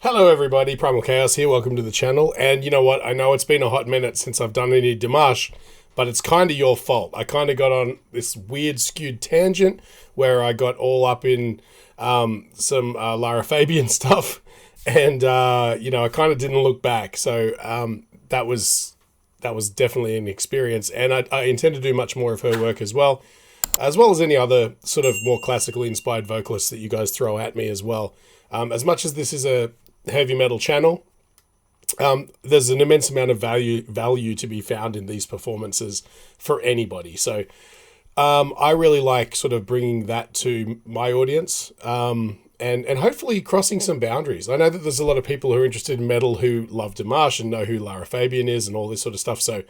Hello everybody, Primal Chaos here, welcome to the channel. And you know what, I know it's been a hot minute since I've done any Dimash, but it's kind of your fault. I kind of got on this weird skewed tangent where I got all up in some Lara Fabian stuff, and I kind of didn't look back. So that was definitely an experience, and I intend to do much more of her work as well as any other sort of more classically inspired vocalists that you guys throw at me as well. As much as this is a heavy metal channel, there's an immense amount of value to be found in these performances for anybody. So I really like sort of bringing that to my audience, and hopefully crossing some boundaries. I know that there's a lot of people who are interested in metal who love Dimash and know who Lara Fabian is and all this sort of stuff. So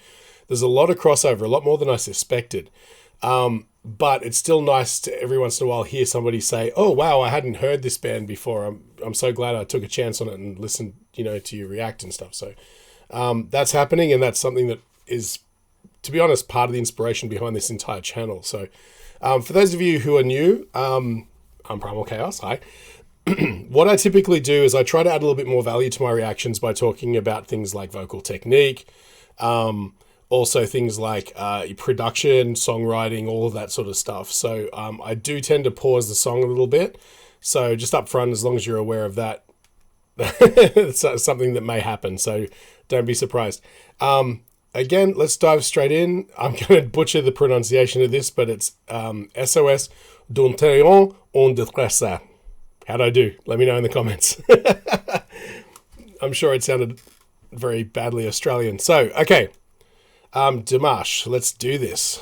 there's a lot of crossover, a lot more than I suspected. But it's still nice to every once in a while hear somebody say, "Oh wow, I hadn't heard this band before. I'm so glad I took a chance on it and listened, to you react and stuff." So that's happening, and that's something that is, to be honest, part of the inspiration behind this entire channel. So for those of you who are new, I'm Primal Chaos. Hi. What I typically do is I try to add a little bit more value to my reactions by talking about things like vocal technique. Also things like production, songwriting, all of that sort of stuff. So I do tend to pause the song a little bit. So just up front, as long as you're aware of that, it's something that may happen. So don't be surprised. Again, let's dive straight in. I'm going to butcher the pronunciation of this, but it's SOS d'un terrain en détresse. How'd I do? Let me know in the comments. I'm sure it sounded very badly Australian. So, okay. Dimash, let's do this.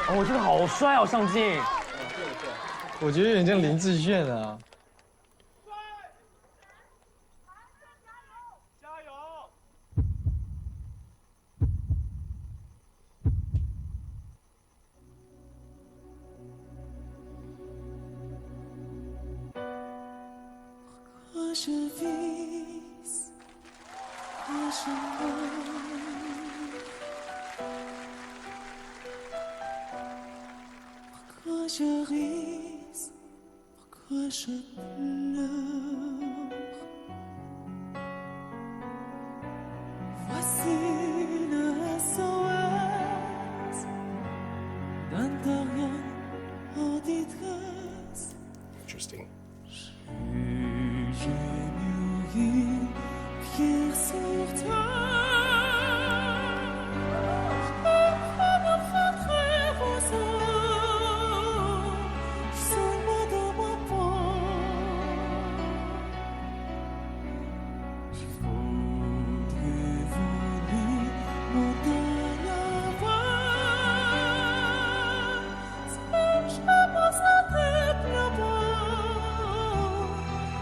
哦，我觉得好帅哦，上镜。我觉得有点像林志炫啊。加油！我je vis, moi je meurs. Pourquoi je ris, pourquoi je pleure. Voici le SOS d'un rien en détresse. Interesting. J'ai mûri, pierre sur terre. Je me ferai vos âmes, seulement dans ma peau. Je voudrais voler montagne avant. Si je pense à tes pleurs,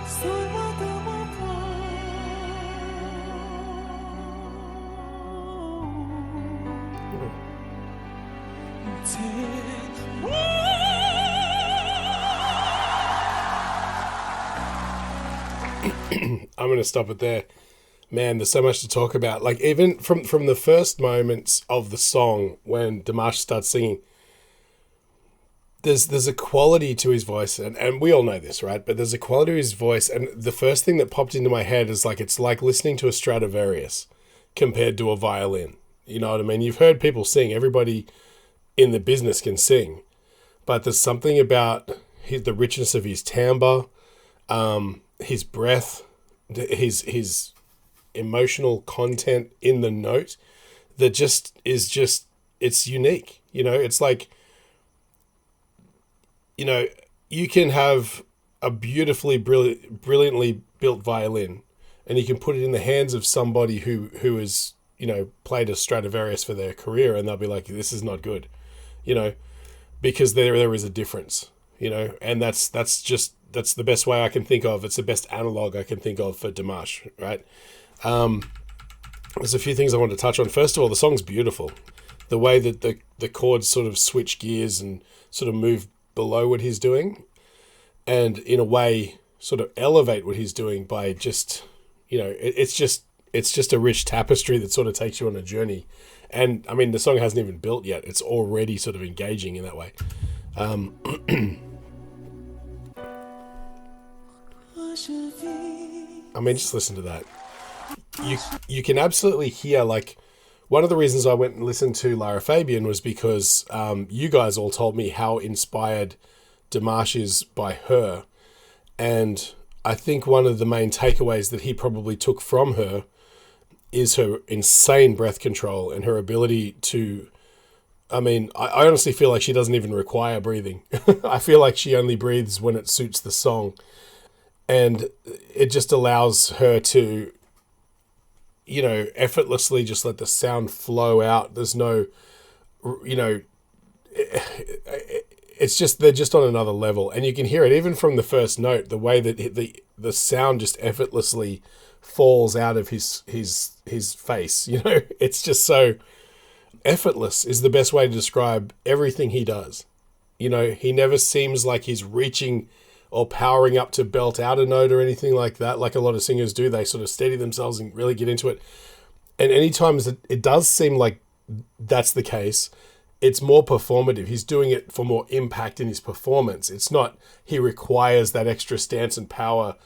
seulement dans ma peau. I'm going to stop it there. Man, there's so much to talk about. Like, even from the first moments of the song when Dimash starts singing, there's a quality to his voice, and we all know this, right? But there's a quality to his voice, and the first thing that popped into my head is like, it's like listening to a Stradivarius compared to a violin. You know what I mean? You've heard people sing. Everybody in the business can sing. But there's something about the richness of his timbre, his breath, his emotional content in the note that it's unique. It's like, you can have a beautifully, brilliantly built violin, and you can put it in the hands of somebody who has, played a Stradivarius for their career, and they'll be like, this is not good, because there is a difference, and that's the best way I can think of. It's the best analog I can think of for Dimash, right? There's a few things I want to touch on. First of all, the song's beautiful. The way that the chords sort of switch gears and sort of move below what he's doing, and in a way sort of elevate what he's doing by just, it's just it's just a rich tapestry that sort of takes you on a journey. And I mean, the song hasn't even built yet. It's already sort of engaging in that way. I mean, just listen to that. You can absolutely hear, like, one of the reasons I went and listened to Lara Fabian was because you guys all told me how inspired Dimash is by her. And I think one of the main takeaways that he probably took from her is her insane breath control and her ability to, I mean, I honestly feel like she doesn't even require breathing. I feel like she only breathes when it suits the song. And it just allows her to, you know, effortlessly just let the sound flow out. There's no, you know, it's just, they're just on another level. And you can hear it even from the first note, the way that the sound just effortlessly falls out of his face. You know, it's just so effortless is the best way to describe everything he does. You know, he never seems like he's reaching or powering up to belt out a note or anything like that, like a lot of singers do. They sort of steady themselves and really get into it. And anytime it does seem like that's the case, it's more performative. He's doing it for more impact in his performance. It's not he requires that extra stance and power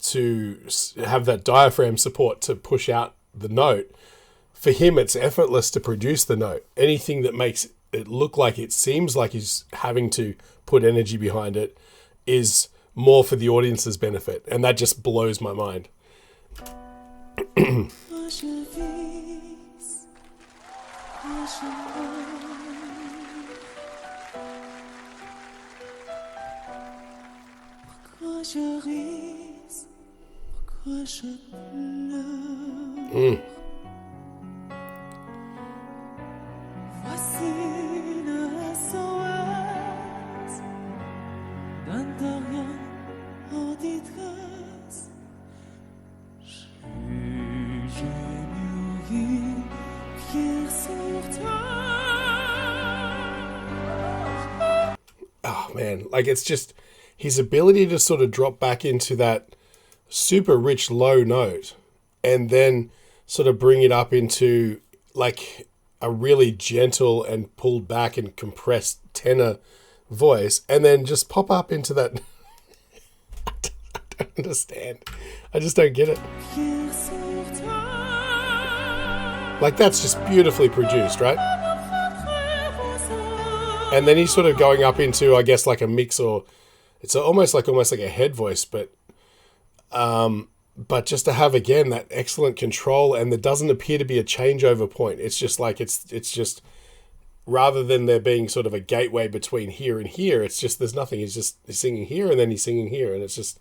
to have that diaphragm support to push out the note. For him, it's effortless to produce the note. Anything that makes it look like it seems like he's having to put energy behind it is more for the audience's benefit, and that just blows my mind. Voici le SOS d'un rien en détresse. J'ai mûri, fier sur toi. Oh man, like it's just his ability to sort of drop back into that super rich low note and then sort of bring it up into like a really gentle and pulled back and compressed tenor voice, and then just pop up into that. I don't understand. I just don't get it. Like, that's just beautifully produced, right? And then he's sort of going up into, I guess, like a mix, or it's almost like a head voice, but just to have, again, that excellent control, and there doesn't appear to be a changeover point. It's just like, it's just, rather than there being sort of a gateway between here and here, it's just, there's nothing. He's singing here and then he's singing here, and it's just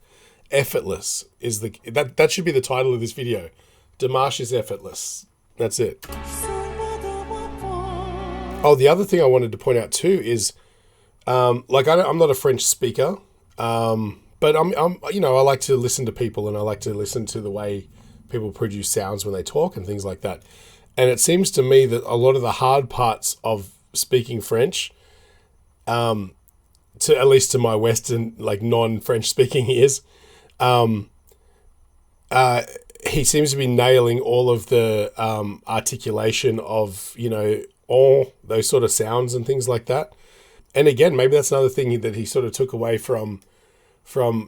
effortless is that should be the title of this video. Dimash is effortless. That's it. Oh, the other thing I wanted to point out too is, like, I'm not a French speaker, but I'm, you know, I like to listen to people, and I like to listen to the way people produce sounds when they talk and things like that. And it seems to me that a lot of the hard parts of speaking French, to at least to my Western, like non-French speaking ears, he seems to be nailing all of the articulation of, you know, all those sort of sounds and things like that. And again, maybe that's another thing that he sort of took away from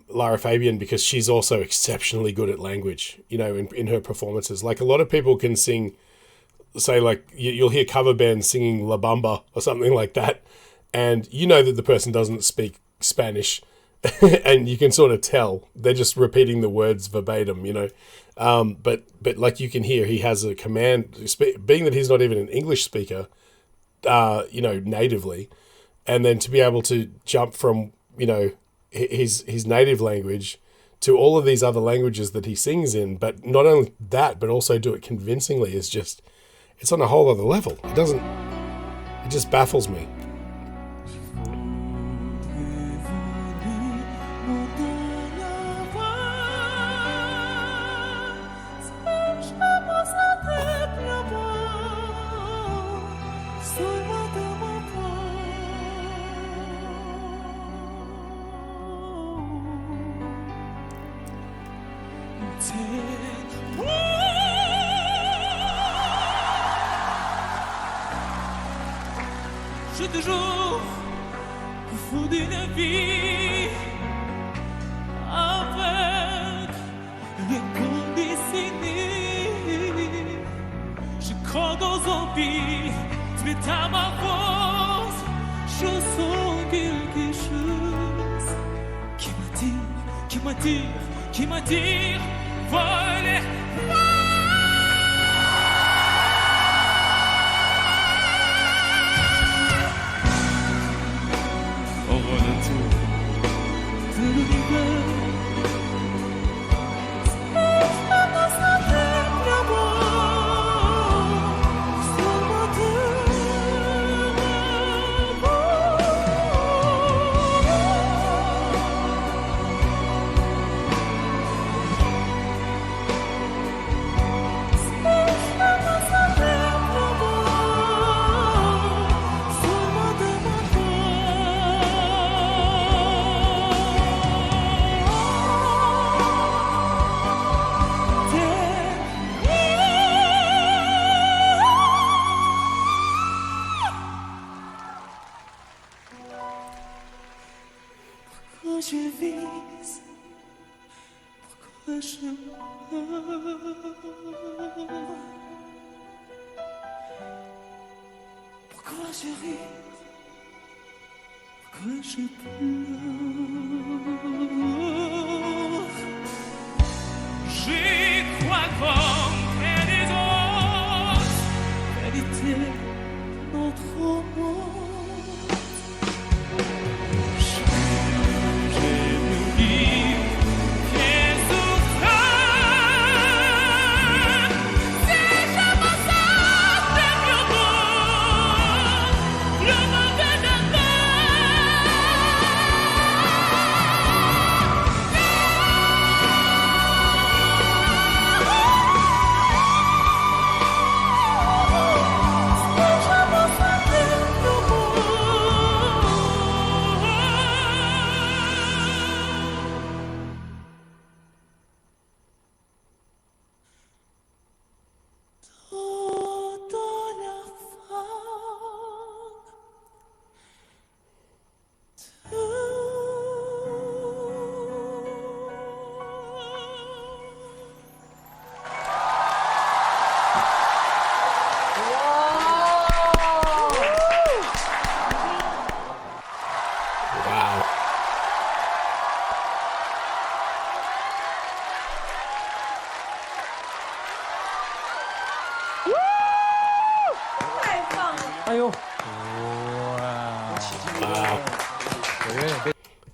Lara Fabian, because she's also exceptionally good at language, you know, in her performances. Like, a lot of people can sing, say, like, you'll hear cover bands singing La Bamba or something like that, and you know that the person doesn't speak Spanish, and you can sort of tell they're just repeating the words verbatim, you know. But like, you can hear he has a command, being that he's not even an English speaker, you know, natively, and then to be able to jump from, you know, his native language to all of these other languages that he sings in, but not only that, but also do it convincingly, is just, it's on a whole other level. It just baffles me. Je suis toujours au fond d'une vie avec l'inconditionné. Je crois dans un vie, tu es à ma force. Je sens quelque chose qui m'attire, voler. On voit le tour de l'univers. Pourquoi je vise, pourquoi je meurs, pourquoi je ris, pourquoi je pleure. J'y crois comme des autres, vérité notre monde.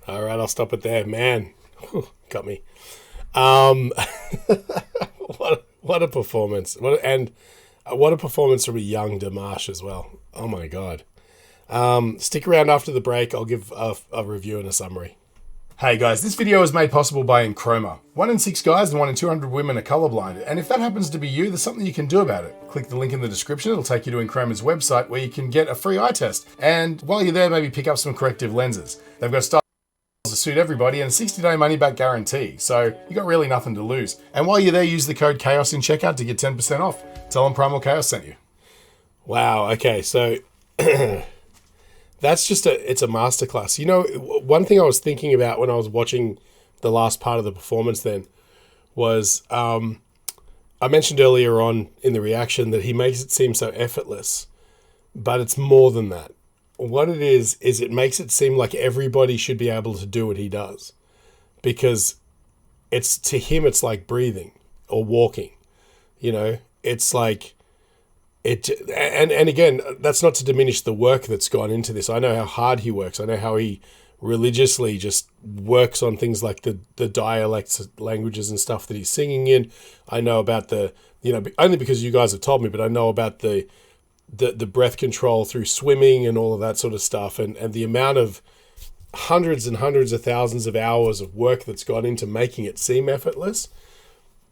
All right, I'll stop it there. Man, got me. What a performance. What a performance from a young Dimash as well. Oh my God. Stick around after the break. I'll give a review and a summary. Hey guys, this video is made possible by Enchroma. 1 in 6 guys and 1 in 200 women are colorblind, and if that happens to be you, there's something you can do about it. Click the link in the description, it'll take you to Enchroma's website where you can get a free eye test. And while you're there, maybe pick up some corrective lenses. They've got styles to suit everybody and a 60-day money-back guarantee, so you got really nothing to lose. And while you're there, use the code CHAOS in checkout to get 10% off. Tell them Primal Chaos sent you. Wow, okay, so that's just it's a masterclass. You know, one thing I was thinking about when I was watching the last part of the performance then was, I mentioned earlier on in the reaction that he makes it seem so effortless, but it's more than that. What it is it makes it seem like everybody should be able to do what he does, because it's, to him, it's like breathing or walking, you know, it's like, and again, that's not to diminish the work that's gone into this. I know how hard he works. I know how he religiously just works on things like the dialects, languages and stuff that he's singing in. I know about the, you know, only because you guys have told me, but I know about the breath control through swimming and all of that sort of stuff, and the amount of hundreds and hundreds of thousands of hours of work that's gone into making it seem effortless.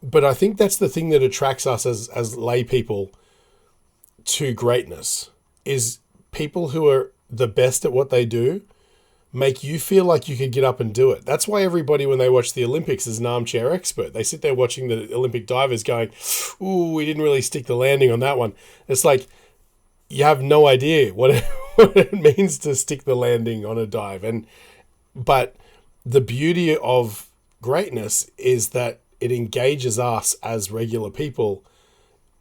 But I think that's the thing that attracts us as lay people to greatness, is people who are the best at what they do make you feel like you could get up and do it. That's why everybody, when they watch the Olympics, is an armchair expert. They sit there watching the Olympic divers going, ooh, we didn't really stick the landing on that one. It's like, you have no idea what what it means to stick the landing on a dive. But the beauty of greatness is that it engages us as regular people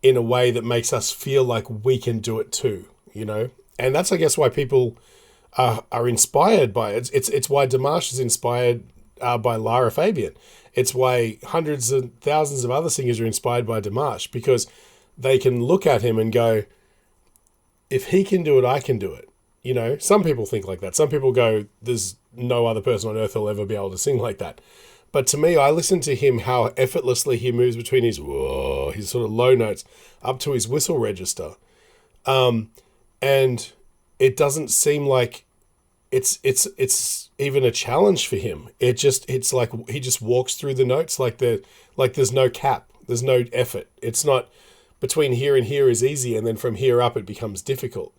in a way that makes us feel like we can do it too, you know? And that's, I guess, why people are inspired by it. It's why Dimash is inspired by Lara Fabian. It's why hundreds and thousands of other singers are inspired by Dimash, because they can look at him and go, if he can do it, I can do it. You know, some people think like that. Some people go, there's no other person on earth who'll ever be able to sing like that. But to me, I listen to him, how effortlessly he moves between his sort of low notes up to his whistle register. And it doesn't seem like it's even a challenge for him. It's like he just walks through the notes like there's no cap, there's no effort. It's not between here and here is easy, and then from here up it becomes difficult.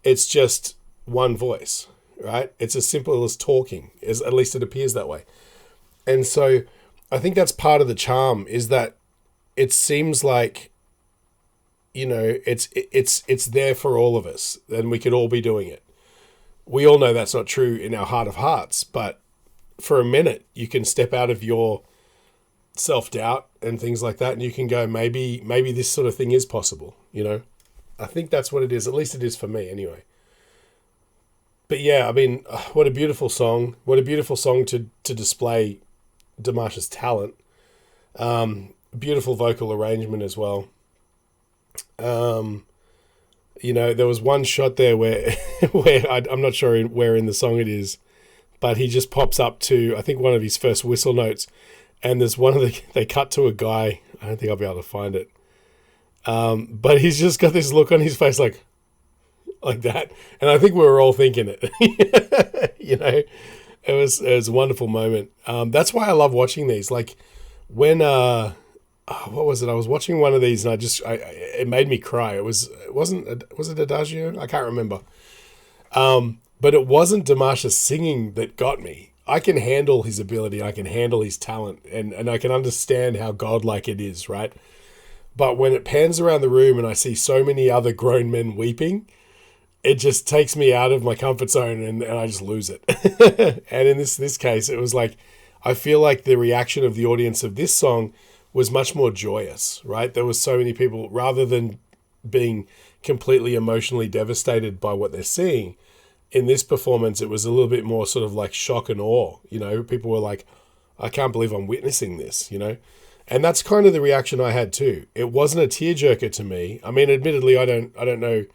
It's just one voice, right? It's as simple as talking, at least it appears that way. And so I think that's part of the charm, is that it seems like, you know, it's there for all of us, and we could all be doing it. We all know that's not true in our heart of hearts, but for a minute you can step out of your self-doubt and things like that, and you can go, maybe this sort of thing is possible, you know? I think that's what it is. At least it is for me anyway. But yeah, I mean, what a beautiful song. What a beautiful song to display Dimash's talent. Beautiful vocal arrangement as well. You know, there was one shot there where I'm not sure where in the song it is, but he just pops up to, I think, one of his first whistle notes, and there's they cut to a guy. I don't think I'll be able to find it. But he's just got this look on his face like that. And I think we were all thinking it. You know, it was a wonderful moment. That's why I love watching these. Like when, what was it? I was watching one of these and it made me cry. Was it Adagio? I can't remember. But it wasn't Dimash's singing that got me. I can handle his ability. I can handle his talent, and I can understand how godlike it is, right? But when it pans around the room and I see so many other grown men weeping, it just takes me out of my comfort zone, and I just lose it. And in this case, it was like, I feel like the reaction of the audience of this song was much more joyous, right? There was so many people, rather than being completely emotionally devastated by what they're seeing, in this performance, it was a little bit more sort of like shock and awe. You know, people were like, I can't believe I'm witnessing this, you know? And that's kind of the reaction I had too. It wasn't a tearjerker to me. I mean, admittedly, I don't know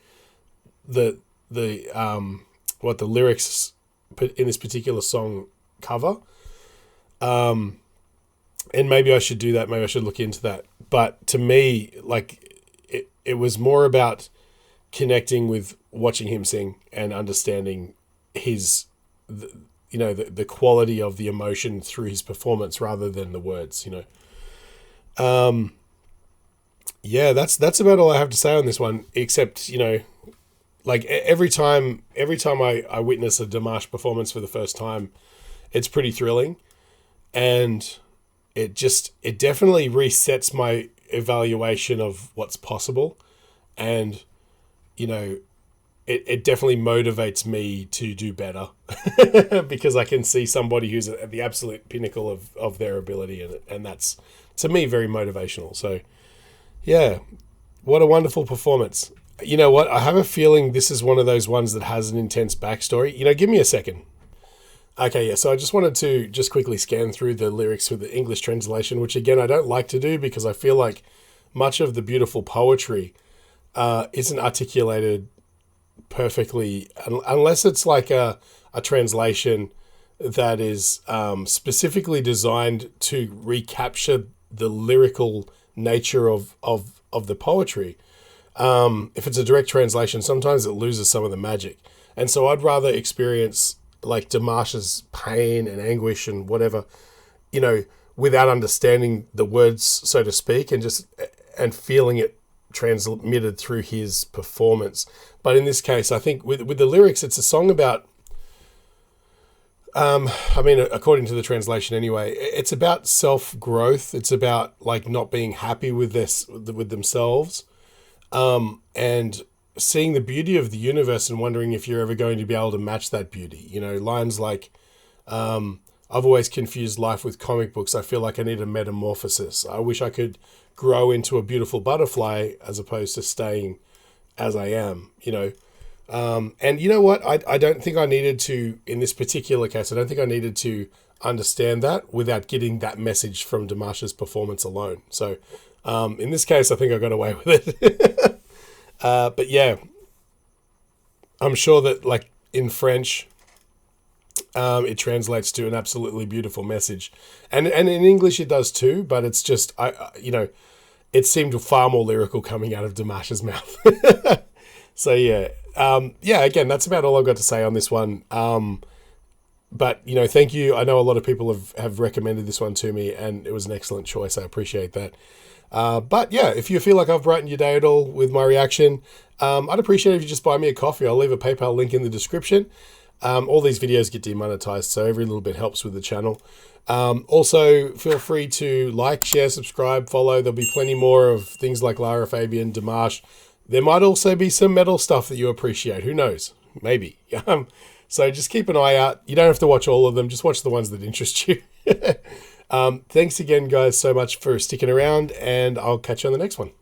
what the lyrics in this particular song cover. And maybe I should do that. Maybe I should look into that. But to me, like, it was more about connecting with watching him sing and understanding the quality of the emotion through his performance rather than the words, you know. Yeah, that's about all I have to say on this one, except, you know, like every time I witness a Dimash performance for the first time, it's pretty thrilling, and it definitely resets my evaluation of what's possible, and, you know, it definitely motivates me to do better because I can see somebody who's at the absolute pinnacle of their ability, and that's, to me, very motivational. So yeah, what a wonderful performance. You know what? I have a feeling this is one of those ones that has an intense backstory. You know, give me a second. Okay, yeah, so I just wanted to just quickly scan through the lyrics with the English translation, which again, I don't like to do because I feel like much of the beautiful poetry isn't articulated perfectly unless it's like a translation that is specifically designed to recapture the lyrical nature of the poetry. If it's a direct translation, sometimes it loses some of the magic. And so I'd rather experience like Dimash's pain and anguish and whatever, you know, without understanding the words, so to speak, and feeling it transmitted through his performance. But in this case, I think with the lyrics, it's a song about, I mean, according to the translation anyway, it's about self-growth. It's about like not being happy with themselves. And seeing the beauty of the universe and wondering if you're ever going to be able to match that beauty. You know, lines like, I've always confused life with comic books. I feel like I need a metamorphosis. I wish I could grow into a beautiful butterfly as opposed to staying as I am, you know. And you know what? I don't think I needed to, in this particular case, I don't think I needed to understand that without getting that message from Dimash's performance alone. So in this case, I think I got away with it. But yeah, I'm sure that like in French, it translates to an absolutely beautiful message, and in English it does too. But it's just you know, it seemed far more lyrical coming out of Dimash's mouth. So yeah, yeah. Again, that's about all I've got to say on this one. But you know, thank you. I know a lot of people have recommended this one to me, and it was an excellent choice. I appreciate that. But yeah, if you feel like I've brightened your day at all with my reaction, I'd appreciate it if you just buy me a coffee. I'll leave a PayPal link in the description. All these videos get demonetized, so every little bit helps with the channel. Also, feel free to like, share, subscribe, follow. There'll be plenty more of things like Lara Fabian, Dimash. There might also be some metal stuff that you appreciate. Who knows? Maybe. So just keep an eye out. You don't have to watch all of them. Just watch the ones that interest you. Thanks again, guys, so much for sticking around, and I'll catch you on the next one.